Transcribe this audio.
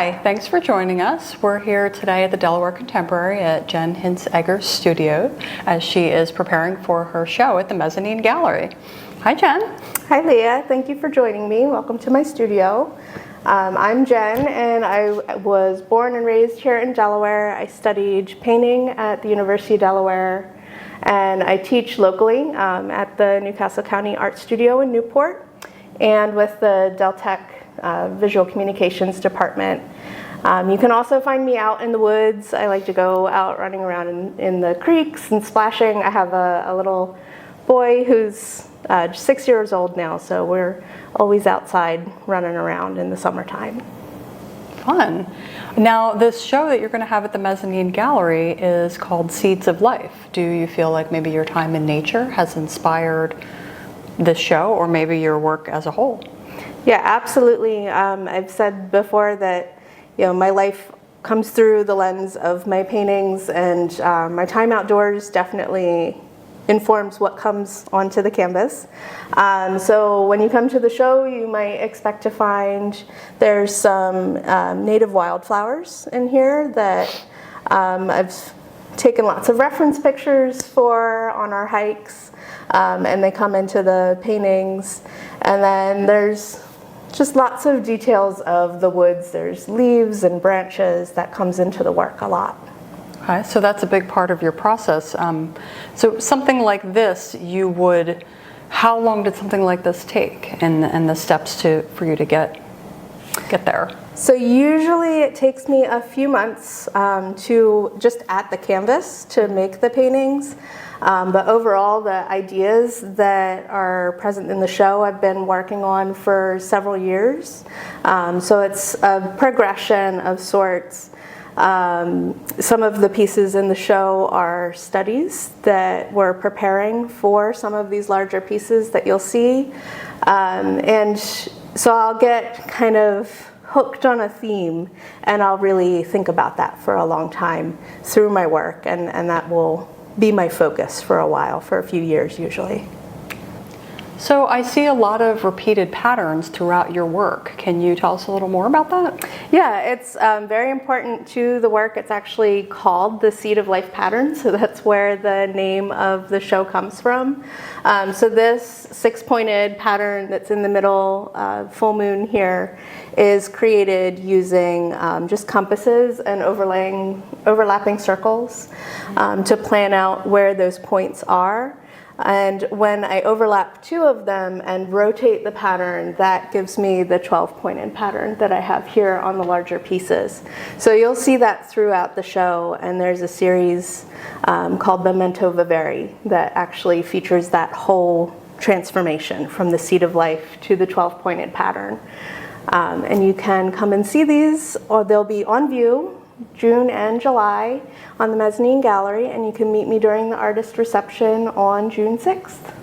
Hi, thanks for joining us. We're here today at the Delaware Contemporary at Jen Hintz-Egger's studio as she is preparing for her show at the Mezzanine Gallery. Hi, Jen. Hi, Leah. Thank you for joining me. Welcome to my studio. I'm Jen, and I was born and raised here in Delaware. I studied painting at the University of Delaware, and I teach locally at the Newcastle County Art Studio in Newport and with the Deltec Visual Communications Department. You can also find me out in the woods. I like to go out running around in the creeks and splashing. I have a little boy who's 6 years old now, so we're always outside running around in the summertime. Fun. Now, this show that you're going to have at the Mezzanine Gallery is called Seeds of Life. Do you feel like maybe your time in nature has inspired this show, or maybe your work as a whole? Yeah, absolutely. I've said before that my life comes through the lens of my paintings, and my time outdoors definitely informs what comes onto the canvas. So when you come to the show, you might expect to find there's some native wildflowers in here that I've taken lots of reference pictures for on our hikes, and they come into the paintings. And then there's just lots of details of the woods. There's leaves and branches that comes into the work a lot. Okay, so that's a big part of your process. So something like this, how long did something like this take, and the steps for you to get there? So usually it takes me a few months to just at the canvas to make the paintings. But overall, the ideas that are present in the show I've been working on for several years. So it's a progression of sorts. Some of the pieces in the show are studies that we're preparing for some of these larger pieces that you'll see. And so I'll get kind of hooked on a theme, and I'll really think about that for a long time through my work, and that will be my focus for a while, for a few years usually. So I see a lot of repeated patterns throughout your work. Can you tell us a little more about that? Yeah, it's very important to the work. It's actually called the Seed of Life pattern, so that's where the name of the show comes from. So this six-pointed pattern that's in the middle, full moon here, is created using just compasses and overlapping circles to plan out where those points are. And when I overlap two of them and rotate the pattern, that gives me the 12-pointed pattern that I have here on the larger pieces. So you'll see that throughout the show, and there's a series called Memento Vivere that actually features that whole transformation from the Seed of Life to the 12-pointed pattern. And you can come and see these, or they'll be on view June and July on the Mezzanine Gallery, and you can meet me during the artist reception on June 6th.